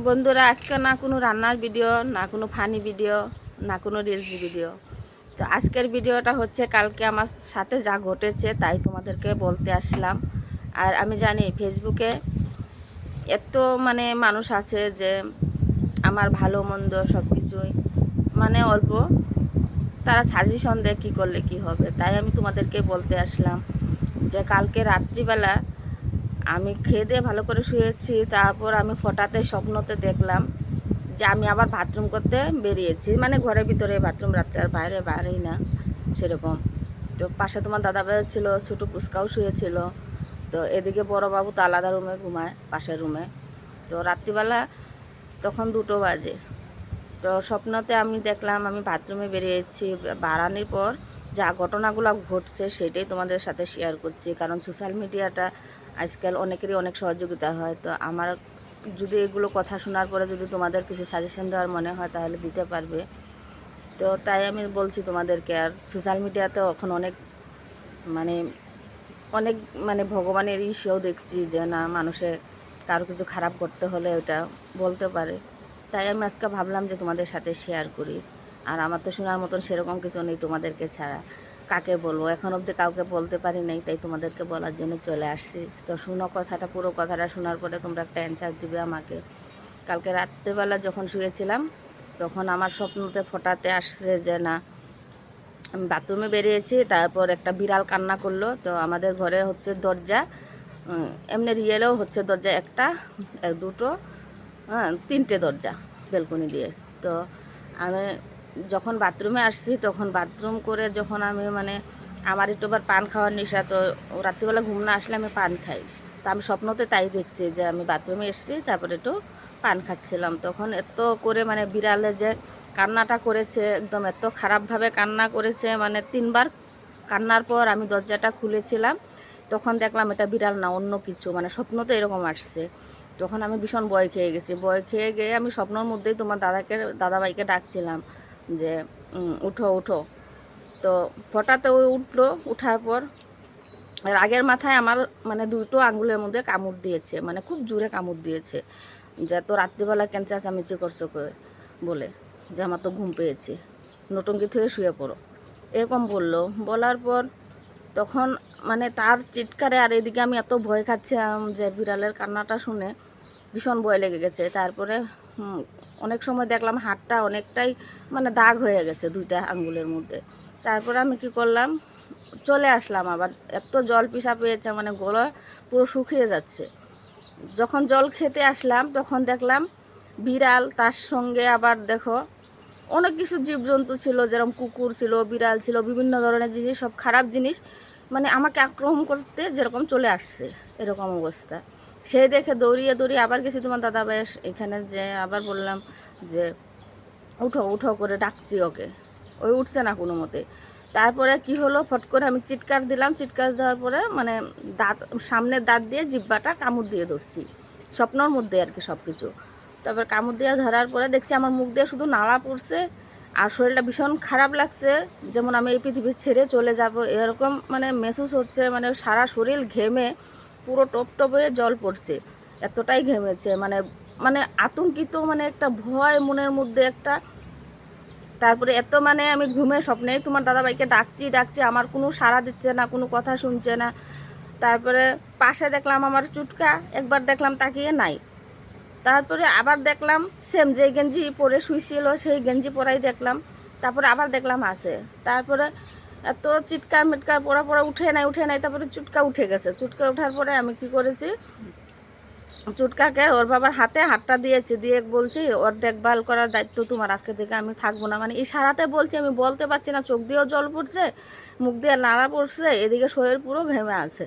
বন্ধুরা, আজকে না কোনো রান্নার ভিডিও, না কোনো ফানি ভিডিও, না কোনো রিলস ভিডিও। তো আজকের ভিডিওটা হচ্ছে কালকে আমার সাথে যা ঘটেছে তাই তোমাদেরকে বলতে আসলাম। আর আমি জানি ফেসবুকে এত মানুষ আছে যে আমার ভালো মন্দ সব কিছুই অল্প তারা সাজেশন দেয় কী করলে কি হবে। তাই আমি তোমাদেরকে বলতে আসলাম যে কালকে রাত্রিবেলা আমি খেয়ে দিয়ে ভালো করে শুয়েছি, তারপর আমি হঠাৎ স্বপ্নতে দেখলাম যে আমি আবার বাথরুম করতে বেরিয়েছি, ঘরের ভিতরে বাথরুম, রাত্রে আর বাইরে বাইরেই না সেরকম। তো পাশে তোমার দাদাভাই ছিল, ছোটো পুচকাও শুয়েছিল। তো এদিকে বড়োবাবু তো আলাদা রুমে ঘুমায়, পাশের রুমে। তো রাত্রিবেলা তখন 2টো বাজে। তো স্বপ্নতে আমি দেখলাম আমি বাথরুমে বেরিয়েছি। বাড়ানোর পর যা ঘটনাগুলো ঘটছে সেটাই তোমাদের সাথে শেয়ার করছি, কারণ সোশ্যাল মিডিয়াটা আজকাল অনেকেরই অনেক সহযোগিতা হয়। তো আমার যদি এগুলো কথা শোনার পরে যদি তোমাদের কিছু সাজেশন দেওয়ার মনে হয় তাহলে দিতে পারবে। তো তাই আমি বলছি তোমাদেরকে। আর সোশ্যাল মিডিয়াতে এখন অনেক মানে অনেক ভগবানের ইস্যুও দেখছি যে না, মানুষে কারো কিছু খারাপ করতে হলে ওটা বলতে পারে। তাই আমি আজকে ভাবলাম যে তোমাদের সাথে শেয়ার করি। আর আমার তো শোনার মতন সেরকম কিছু নেই তোমাদেরকে ছাড়া, কাকে বলবো, এখন অবধি কাউকে বলতে পারি নাই, তাই তোমাদেরকে বলার জন্য চলে আসছি। তো শুনো কথাটা, পুরো কথাটা শোনার পরে তোমরা একটা অ্যান্সার দিবে আমাকে। কালকে রাত্রেবেলা যখন শুয়েছিলাম তখন আমার স্বপ্নতে ফোটাতে আসছে যে না, আমি বাথরুমে বেরিয়েছি, তারপর একটা বিড়াল কান্না করলো। তো আমাদের ঘরে হচ্ছে দরজা, এমনি রিয়েলেও হচ্ছে দরজা একটা, 2টো, 3টে দরজা বেলকনি দিয়ে। তো আমি যখন বাথরুমে আসছি তখন বাথরুম করে যখন আমি আমার একটু আবার পান খাওয়ার নেশা, তো রাত্রিবেলা ঘুম না আসলে আমি পান খাই। তো আমি স্বপ্নতে তাই দেখছি যে আমি বাথরুমে এসেছি, তারপরে একটু পান খাচ্ছিলাম। তখন এত করে বিড়ালে যে কান্নাটা করেছে, একদম এত খারাপভাবে কান্না করেছে, 3বার কান্নার পর আমি দরজাটা খুলেছিলাম। তখন দেখলাম এটা বিড়াল না, অন্য কিছু, স্বপ্নতে এরকম আসছে। তখন আমি ভীষণ ভয় খেয়ে গেছি। ভয় খেয়ে গিয়ে আমি স্বপ্নের মধ্যেই তোমার দাদাভাইকে ডাকছিলাম যে উঠো উঠো। তো হঠাৎ ওই উঠলো, উঠার পর রাগের মাথায় আমার 2টো আঙুলের মধ্যে কামড় দিয়েছে, খুব জোরে কামড় দিয়েছে, যে তো রাত্রিবেলা কেন চেঁচামেচি করছো বলে, যে আমার তো ঘুম পেয়েছে, নটঙ্কি থেকে শুয়ে পড়ো, এরকম বললো। বলার পর তখন তার চিৎকারে আর এদিকে আমি এত ভয় খাচ্ছিলাম যে বিড়ালের কান্নাটা শুনে ভীষণ ভয় লেগে গেছে। তারপরে অনেক সময় দেখলাম হাতটা অনেকটাই দাগ হয়ে গেছে 2টা আঙ্গুলের মধ্যে। তারপরে আমি কি করলাম, চলে আসলাম। আবার এত জল পিসা পেয়েছে, গলা পুরো শুকিয়ে যাচ্ছে। যখন জল খেতে আসলাম তখন দেখলাম বিড়াল, তার সঙ্গে আবার দেখো অনেক কিছু জীবজন্তু ছিল, যেরকম কুকুর ছিল, বিড়াল ছিল, বিভিন্ন ধরনের জিনিস, সব খারাপ জিনিস আমাকে আক্রমণ করতে যেরকম চলে আসছে, এরকম অবস্থা। সেই দেখে দৌড়িয়ে দৌড়িয়ে আবার গেছি তোমার দাদাভাই এখানে, যে আবার বললাম যে উঠো উঠো করে ডাকছি ওকে, ওই উঠছে না কোনো মতে। তারপরে কি হলো, ফট করে আমি চিৎকার দিলাম, চিৎকার দেওয়ার পরে দাঁত, সামনের দাঁত দিয়ে জিব্বাটা কামড় দিয়ে ধরছি, স্বপ্নর মধ্যে আর কি সব কিছু। তারপর কামড় দিয়ে ধরার পরে দেখছি আমার মুখ দিয়ে শুধু নালা পড়ছে, আর শরীরটা ভীষণ খারাপ লাগছে, যেমন আমি এই পৃথিবী ছেড়ে চলে যাব এরকম মেহসুস হচ্ছে। সারা শরীর ঘেমে পুরো টপ টপ হয়ে জল পড়ছে, এতটাই ঘেমেছে, আতঙ্কিত, একটা ভয় মনের মধ্যে একটা। তারপরে এত আমি ঘুমের স্বপ্নে তোমার দাদাভাইকে ডাকছি ডাকছি, আমার কোনো সাড়া দিচ্ছে না, কোনো কথা শুনছে না। তারপরে পাশে দেখলাম আমার চুটকা, একবার দেখলাম তাকিয়ে নাই। তারপরে আবার দেখলাম সেম যেই গেঞ্জি পরে শুয়েছিল সেই গেঞ্জি পরাই দেখলাম। তারপরে আবার দেখলাম আছে। তারপরে এত চিৎকার মিটকার পড়া পড়া উঠে নাই। তারপরে চুটকা উঠে গেছে। চুটকা ওঠার পরে আমি কি করেছি, চুটকাকে ওর বাবার হাতে হাতটা দিয়েছি, দিয়ে বলছি ওর দেখভাল করার দায়িত্ব তোমার, আজকে থেকে আমি থাকবো না। ইশারাতে বলছি, আমি বলতে পারছি না, চোখ দিয়েও জল পড়ছে, মুখ দিয়ে নাড়া পড়ছে, এদিকে শরীর পুরো ঘেমে আছে।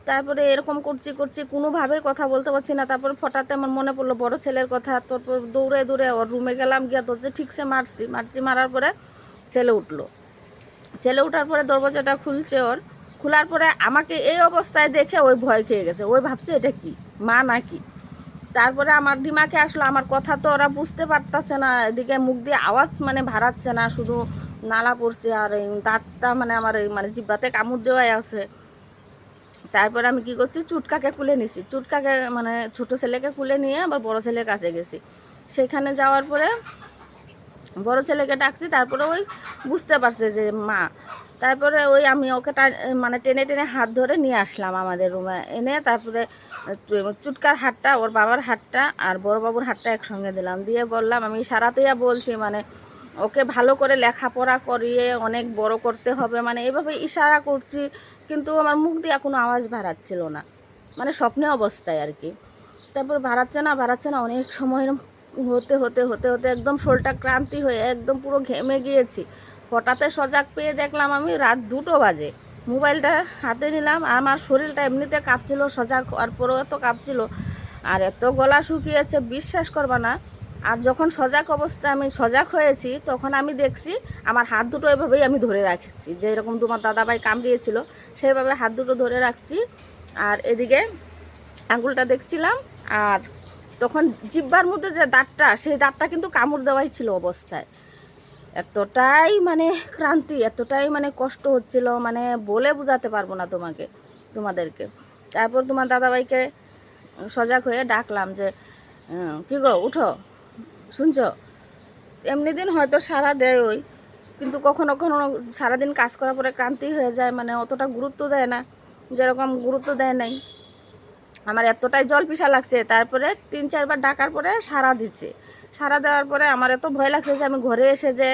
তারপরে এরকম করছি কোনোভাবেই কথা বলতে পারছি না। তারপর হঠাৎ আমার মনে পড়লো বড় ছেলের কথা। তারপর দৌড়ে দৌড়ে ওর রুমে গেলাম, গিয়ে দরজা ঠিকসে মারার পরে ছেলে উঠলো। ছেলে উঠার পরে দরজাটা খুলছে, খোলার পরে আমাকে এই অবস্থায় দেখে ওই ভয় খেয়ে গেছে। ওই ভাবছে এটা কি, মা নাকি। তারপরে আমার দিমাকে আসলো, আমার কথা তো ওরা বুঝতে পারতেছে না, এদিকে মুখ দিয়ে আওয়াজ ভাড়াচ্ছে না, শুধু নালা পড়ছে, আর এই দাঁতটা আমার এই জিব্বাতে কামড় দেওয়াই আছে। তারপর আমি কি করছি, চুটকাকে কুলে নিছি, চুটকাকে মানে ছোটো ছেলেকে কুলে নিয়ে আবার বড় ছেলের কাছে গেছি। সেখানে যাওয়ার পরে বড় ছেলেকে ডাকছি, তারপরে ওই বুঝতে পারছে যে মা। তারপরে ওই আমি ওকে মানে টেনে টেনে হাত ধরে নিয়ে আসলাম আমাদের রুমে এনে, তারপরে চুটকার হাতটা, ওর বাবার হাতটা আর বড় বাবুর হাতটা একসঙ্গে দিলাম, দিয়ে বললাম, আমি সারাতেই বলছি মানে ওকে ভালো করে লেখাপড়া করিয়ে অনেক বড় করতে হবে, মানে এভাবে ইশারা করছি, কিন্তু আমার মুখ দিয়ে কোনো আওয়াজ বাড়াচ্ছিল না, মানে স্বপ্নে অবস্থায় আর কি। তারপর বাড়াচ্ছে না, অনেক সময় হতে হতে হতে হতে একদম শরীরটা ক্লান্তি হয়ে একদম পুরো ঘেমে গিয়েছি। হঠাৎ সজাগ পেয়ে দেখলাম আমি রাত 2টো বাজে, মোবাইলটা হাতে নিলাম, আমার শরীরটা এমনিতে কাঁপছিল, সজাগ হওয়ার পরেও এত কাঁপছিল আর এত গলা শুকিয়েছে বিশ্বাস করবা না। আর যখন আমি সজাগ হয়েছি, তখন আমি দেখছি আমার হাত দুটো এভাবেই আমি ধরে রাখছি, যে এরকম তোমার দাদাভাই কামড়িয়েছিল সেইভাবে হাত দুটো ধরে রাখছি। আর এদিকে আঙুলটা দেখছিলাম, আর তখন জিহ্বার মধ্যে যে দাঁতটা, সেই দাঁতটা কিন্তু কামড় দেওয়াই ছিল অবস্থায়। এতটাই মানে ক্লান্তি, এতটাই মানে কষ্ট হচ্ছিল, মানে বলে বোঝাতে পারবো না তোমাদেরকে। তারপর তোমার দাদাভাইকে সজাগ হয়ে ডাকলাম যে কী গো উঠো, শুনছো। এমনি দিন হয়তো সারা দেয় ওই, কিন্তু কখনো কখনো সারাদিন কাজ করার পরে ক্লান্তি হয়ে যায়, মানে অতটা গুরুত্ব দেয় না, যেরকম গুরুত্ব দেয় নাই। আমার এতটাই জল পিসা লাগছে, তারপরে 3-4বার ডাকার পরে সারা দিচ্ছে। সারা দেওয়ার পরে আমার এত ভয় লাগছে যে আমি ঘরে এসে যে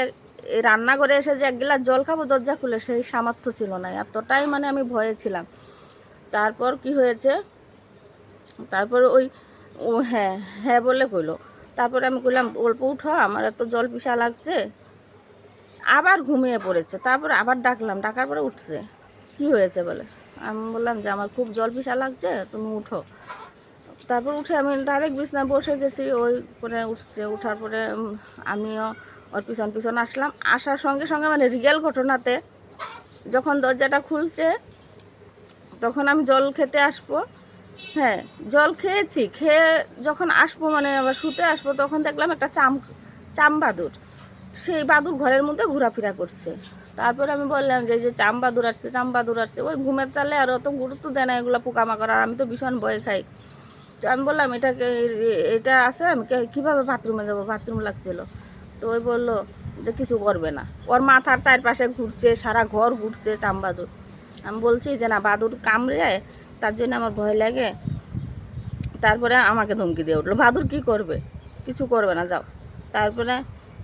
রান্নাঘরে এসে যে 1 গ্লাস জল খাবো দরজা খুলে, সেই সামর্থ্য ছিল না, এতটাই মানে আমি ভয়ে ছিলাম। তারপর কি হয়েছে, তারপর ওই হ্যাঁ হ্যাঁ বলে কইলো। তারপরে আমি কইলাম অল্প উঠো, আমার এত জল পিসা লাগছে। আবার ঘুমিয়ে পড়েছে, তারপর আবার ডাকলাম, ডাকার পরে উঠছে। কি হয়েছে বলে, আমি বললাম যে আমার খুব জল পিসা লাগছে, তুমি উঠো। তারপর উঠে আমি ডাইরেক্ট বিছনায় বসে গেছি, ওই করে উঠছে। উঠার পরে আমিও ওর পিছন পিছন আসলাম। আসার সঙ্গে সঙ্গে মানে রিয়েল ঘটনাতে যখন দরজাটা খুলছে, তখন আমি জল খেতে আসবো, হ্যাঁ জল খেয়েছি, খেয়ে যখন আসবো মানে আবার শুতে আসবো, তখন দেখলাম একটা চাম বাদুর, সেই বাদুর ঘরের মধ্যে ঘোরাফেরা করছে। তারপরে আমি বললাম যে চাম বাদুর আসছে। ওই ঘুমের তালে আর অত গুরুত্ব দেয় না এগুলো পোকামাকড়, আর আমি তো ভীষণ ভয় খাই। তো আমি বললাম এটা আছে, আমি কীভাবে বাথরুমে যাবো, বাথরুম লাগছিল। তো ওই বললো যে কিছু করবে না, ওর মাথার চারপাশে ঘুরছে, সারা ঘর ঘুরছে চামবাদুর। আমি বলছি যে না, বাদুর কামড়ে, তার জন্য আমার ভয় লাগে। তারপরে আমাকে ধমকি দিয়ে উঠলো, বাদুর কি করবে, কিছু করবে না, যাও। তারপরে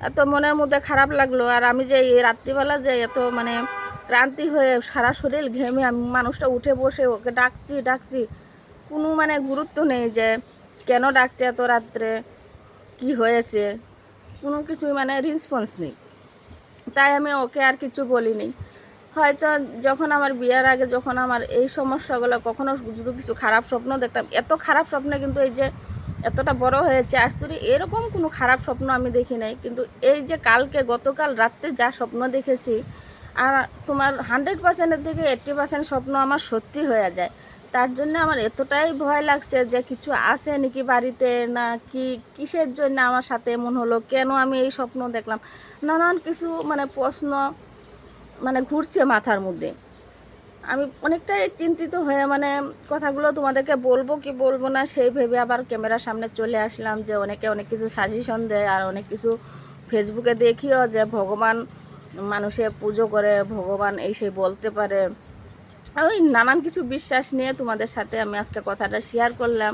এত মনের মধ্যে খারাপ লাগলো, আর আমি যে এই রাত্রিবেলা যে এত মানে ক্লান্তি হয়ে সারা শরীর ঘেমে আমি মানুষটা উঠে বসে ওকে ডাকছি, কোনো মানে গুরুত্ব নেই যে কেন ডাকছে এত রাত্রে, কি হয়েছে, কোনো কিছুই মানে রেসপন্স নেই। তাই আমি ওকে আর কিছু বলিনি। হয়তো যখন আমার বিয়ের আগে যখন আমার এই সমস্যাগুলো, কখনো যদি কিছু খারাপ স্বপ্ন দেখতাম, এত খারাপ স্বপ্নে কিন্তু এই যে এতটা বড় হয়েছে আজ তুই, এরকম কোনো খারাপ স্বপ্ন আমি দেখি নাই। কিন্তু এই যে গতকাল রাত্রে যা স্বপ্ন দেখেছি, আর তোমার 100%-এর থেকে 80% স্বপ্ন আমার সত্যি হয়ে যায়। তার জন্য আমার এতটাই ভয় লাগছে যে কিছু আছে নাকি বাড়িতে, না কি কিসের জন্য আমার সাথে এমন হলো, কেন আমি এই স্বপ্ন দেখলাম, নানান কিছু মানে প্রশ্ন মানে ঘুরছে মাথার মধ্যে। আমি অনেকটাই চিন্তিত হয়ে মানে কথাগুলো তোমাদেরকে বলবো কি বলবো না সেই ভেবে আবার ক্যামেরার সামনে চলে আসলাম, যে অনেকে অনেক কিছু সাজেশন দেয়, আর অনেক কিছু ফেসবুকে দেখিও যে ভগবান মানুষে পুজো করে, ভগবান এই সেই বলতে পারে। ওই নানান কিছু বিশ্বাস নিয়ে তোমাদের সাথে আমি আজকে কথাটা শেয়ার করলাম।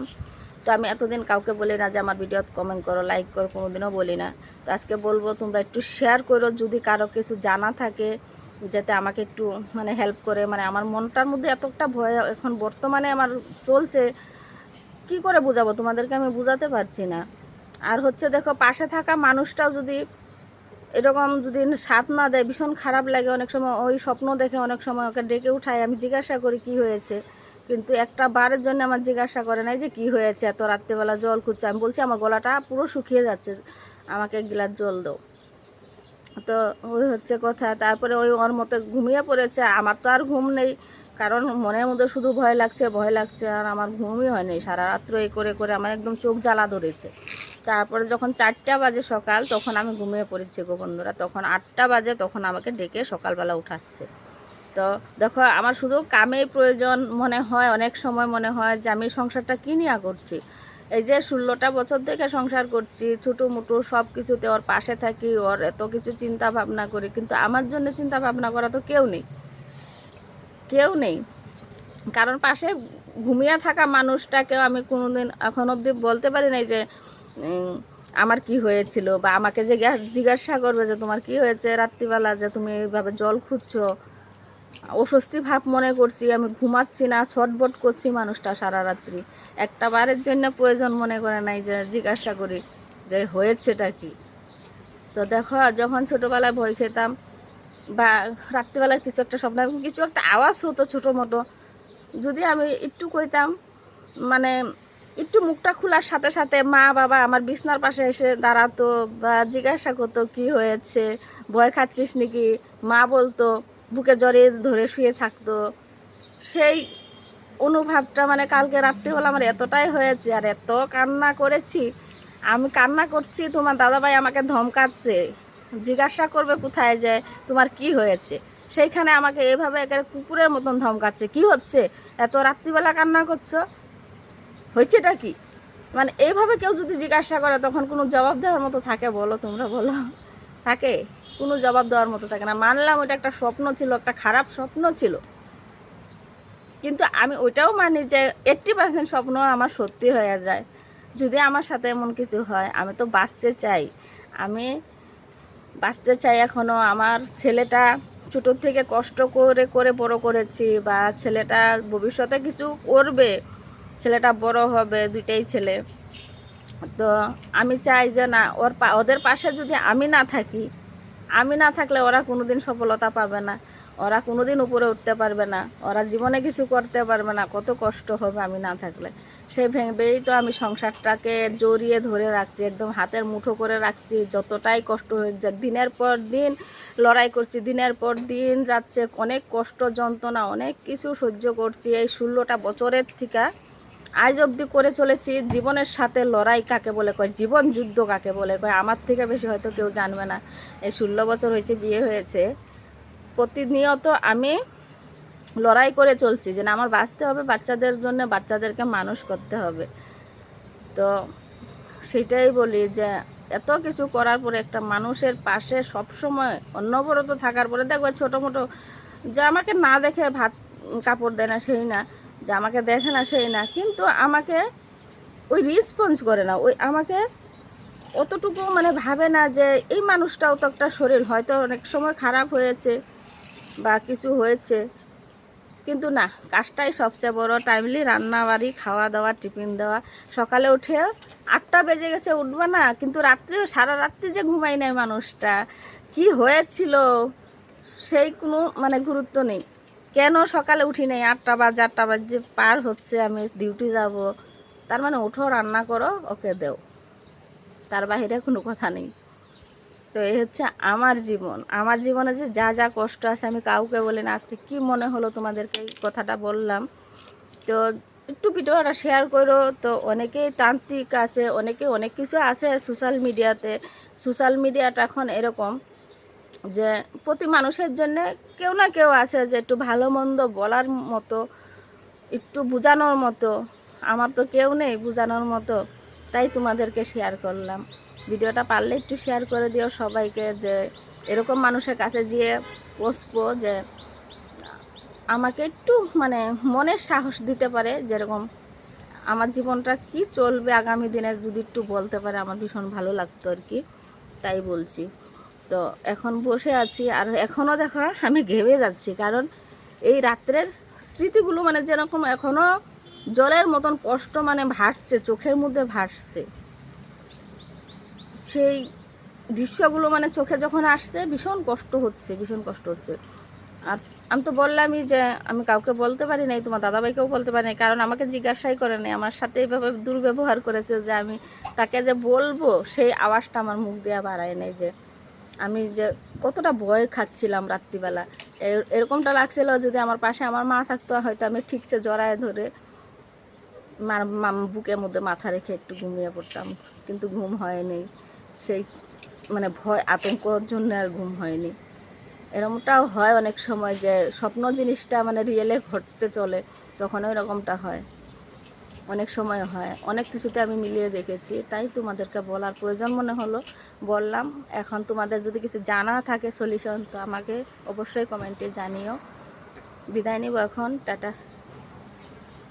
তো আমি এতদিন কাউকে বলি না যে আমার ভিডিওতে কমেন্ট করো, লাইক করো, কোনোদিনও বলি না। তো আজকে বলবো, তোমরা একটু শেয়ার করো যদি কারো কিছু জানা থাকে, যাতে আমাকে একটু মানে হেল্প করে। মানে আমার মনটার মধ্যে এতটা ভয় এখন বর্তমানে আমার চলছে, কি করে বোঝাবো তোমাদেরকে, আমি বোঝাতে পারছি না। আর হচ্ছে দেখো, পাশে থাকা মানুষটাও যদি এরকম যদি সাথ না দেয়, ভীষণ খারাপ লাগে। অনেক সময় ওই স্বপ্ন দেখে অনেক সময় ওকে ডেকে উঠাই, আমি জিজ্ঞাসা করি কি হয়েছে, কিন্তু একটা বারের জন্য আমার জিজ্ঞাসা করে নাই যে কি হয়েছে, এত রাত্রেবেলা জল খুঁজছে। আমি বলছি আমার গলাটা পুরো শুকিয়ে যাচ্ছে, আমাকে 1 গ্লাস জল দাও। তো ওই হচ্ছে কথা। তারপরে ওই ওর মতো ঘুমিয়ে পড়েছে, আমার তো আর ঘুম নেই, কারণ মনের মধ্যে শুধু ভয় লাগছে, আর আমার ঘুমই হয়নি সারা রাত্র। এই করে করে আমার একদম চোখ জ্বালা ধরেছে। তারপরে যখন 4টা বাজে সকাল, তখন আমি ঘুমিয়ে পড়েছি গো বন্ধুরা। তখন 8টা বাজে, তখন আমাকে ডেকে সকালবেলা উঠাচ্ছে। তো দেখো আমার শুধু কামেই প্রয়োজন মনে হয়, অনেক সময় মনে হয় যে আমি সংসারটা কী নিয়ে করছি। এই যে 16টা বছর থেকে সংসার করছি, ছোটো মোটো সব কিছুতে ওর পাশে থাকি, ওর এত কিছু চিন্তা ভাবনা করি, কিন্তু আমার জন্য চিন্তা ভাবনা করা তো কেউ নেই, কেউ নেই। কারণ পাশে ঘুমিয়ে থাকা মানুষটাকেও আমি কোনোদিন এখন অবধি বলতে পারি নাই যে আমার কি হয়েছিল, বা আমাকে যে জিজ্ঞাসা করবে যে তোমার কি হয়েছে রাত্রিবেলা, যে তুমি এইভাবে জল খুঁজছো, অস্বস্তি ভাব মনে করছি, আমি ঘুমাচ্ছি না, ছটবট করছি মানুষটা সারা রাত্রি, একটা বারের জন্য প্রয়োজন মনে করে নাই যে জিজ্ঞাসা করি যে হয়েছেটা কি। তো দেখো যখন ছোটোবেলায় ভয় খেতাম বা রাত্রিবেলার কিছু একটা স্বপ্ন, কিছু একটা আওয়াজ হতো ছোটো মোটো, যদি আমি একটু কইতাম, মানে একটু মুখটা খোলার সাথে সাথে মা বাবা আমার বিছনার পাশে এসে দাঁড়াতো বা জিজ্ঞাসা করতো কি হয়েছে, ভয় খাচ্ছিস নাকি, মা বলতো, বুকে জড়িয়ে ধরে শুয়ে থাকতো। সেই অনুভবটা মানে কালকে রাত্রি হলো আমার এতটাই হয়েছে, আর এত কান্না করেছি, আমি কান্না করছি, তোমার দাদাভাই আমাকে ধমকাচ্ছে, জিজ্ঞাসা করবে কোথায় যে তোমার কি হয়েছে, সেইখানে আমাকে এভাবে একেবারে কুকুরের মতন ধমকাচ্ছে, কি হচ্ছে এত রাত্রিবেলা কান্না করছো, হয়েছেটা কি। মানে এইভাবে কেউ যদি জিজ্ঞাসা করে তখন কোনো জবাব দেওয়ার মতো থাকে বলো, তোমরা বলো, থাকে? কোনো জবাব দেওয়ার মতো থাকে না। মানলাম ওটা একটা স্বপ্ন ছিল, একটা খারাপ স্বপ্ন ছিল, কিন্তু আমি ওইটাও মানি যে 80% স্বপ্ন আমার সত্যি হয়ে যায়। যদি আমার সাথে এমন কিছু হয়, আমি তো বাঁচতে চাই, আমি বাঁচতে চাই এখনও। আমার ছেলেটা ছোটোর থেকে কষ্ট করে করে বড় করেছি, বা ছেলেটা ভবিষ্যতে কিছু করবে, ছেলেটা বড় হবে, দুইটাই ছেলে। তো আমি চাই যে না, ওদের পাশে যদি আমি না থাকি, আমি না থাকলে ওরা কোনো দিন সফলতা পাবে না, ওরা কোনো দিন উপরে উঠতে পারবে না, ওরা জীবনে কিছু করতে পারবে না, কত কষ্ট হবে আমি না থাকলে। সেই ভেবেই তো আমি সংসারটাকে জড়িয়ে ধরে রাখছি, একদম হাতের মুঠো করে রাখছি, যতটাই কষ্ট হয়ে যায়, দিনের পর দিন লড়াই করছি, দিনের পর দিন যাচ্ছে, অনেক কষ্ট যন্ত্রণা অনেক কিছু সহ্য করছি এই 16টা বছরের থেকে আজ অবধি করে চলেছি। জীবনের সাথে লড়াই কাকে বলে কয়, জীবন যুদ্ধ কাকে বলে কয়, আমার থেকে বেশি হয়তো কেউ জানবে না। এই 16 বছর হয়েছে, বিয়ে হয়েছে, প্রতিনিয়ত আমি লড়াই করে চলছি যে না, আমার বাঁচতে হবে, বাচ্চাদের জন্য, বাচ্চাদেরকে মানুষ করতে হবে। তো সেটাই বলি যে এত কিছু করার পরে একটা মানুষের পাশে সবসময় অনবরত থাকার পরে, দেখবে ছোটো মোটো যে আমাকে না দেখে ভাত কাপড় দেয় না সেই না, যে আমাকে দেখে না সেই না, কিন্তু আমাকে ওই রেসপন্স করে না, ওই আমাকে অতটুকু মানে ভাবে না যে এই মানুষটাও তো একটা শরীর, হয়তো অনেক সময় খারাপ হয়েছে বা কিছু হয়েছে, কিন্তু না, কাজটাই সবচেয়ে বড়। টাইমলি রান্না বাড়ি, খাওয়া দাওয়া, টিফিন দেওয়া, সকালে উঠে 8টা বেজে গেছে উঠবা না, কিন্তু রাত্রে সারা রাত্রি যে ঘুমাই নাই মানুষটা, কি হয়েছিল সেই কোনো মানে গুরুত্ব নেই। কেন সকালে উঠি নাই, 8টা বাজে, 8টা বাজে পার হচ্ছে, আমি ডিউটি যাব, তার মানে উঠো, রান্না করো, ওকে দেও, তার বাহিরে কোনো কথা নেই। তো এই হচ্ছে আমার জীবন, আমার জীবনে যে যা যা কষ্ট আছে আমি কাউকে বলি না। আজকে কি মনে হলো তোমাদেরকে এই কথাটা বললাম, তো একটু ভিডিওটা শেয়ার করো। তো অনেকেই তান্ত্রিক আছে, অনেকে অনেক কিছু আছে সোশ্যাল মিডিয়াতে। সোশ্যাল মিডিয়াটা এখন এরকম যে প্রতি মানুষের জন্য কেউ না কেউ আছে যে একটু ভালো মন্দ বলার মতো, একটু বোঝানোর মতো। আমার তো কেউ নেই বোঝানোর মতো, তাই তোমাদেরকে শেয়ার করলাম। ভিডিওটা পারলে একটু শেয়ার করে দিও সবাইকে, যে এরকম মানুষের কাছে গিয়ে বসবো যে আমাকে একটু মানে মনের সাহস দিতে পারে, যেরকম আমার জীবনটা কি চলবে আগামী দিনে যদি একটু বলতে পারে আমার ভীষণ ভালো লাগতো আর কি, তাই বলছি। তো এখন বসে আছি, আর এখনও দেখো আমি ঘেমে যাচ্ছি, কারণ এই রাত্রের স্মৃতিগুলো মানে যেরকম এখনও জলের মতন কষ্ট মানে ভাসছে, চোখের মধ্যে ভাসছে, সেই দৃশ্যগুলো মানে চোখে যখন আসছে ভীষণ কষ্ট হচ্ছে, ভীষণ কষ্ট হচ্ছে। আর আমি তো বললামই যে আমি কাউকে বলতে পারি নাই, তোমার দাদাভাইকেও বলতে পারি নাই, কারণ আমাকে জিজ্ঞাসাই করে নাই, আমার সাথে এইভাবে দুর্ব্যবহার করেছে যে আমি তাকে যে বলবো সেই আওয়াজটা আমার মুখ দিয়ে বাড়ায় নেই, যে আমি যে কতটা ভয় খাচ্ছিলাম রাত্রিবেলা। এরকমটা লাগছিল যদি আমার পাশে আমার মা থাকতো, হয়তো আমি ঠিকছে জড়ায় ধরে বুকের মধ্যে মাথা রেখে একটু ঘুমিয়ে পড়তাম, কিন্তু ঘুম হয়নি, সেই মানে ভয় আতঙ্কর জন্য আর ঘুম হয়নি। এরকমটাও হয় অনেক সময় যে স্বপ্ন জিনিসটা মানে রিয়েলে ঘটতে চলে, তখন এরকমটা হয়, অনেক সময় হয়। অনেক কিছুতে আমি মিলিয়ে দেখেছি, তাই তোমাদেরকে বলার প্রয়োজন মনে হলো, বললাম। এখন তোমাদের যদি কিছু জানা থাকে সলিউশন, তো আমাকে অবশ্যই কমেন্টে জানিও। বিদায় নিব এখন, টাটা।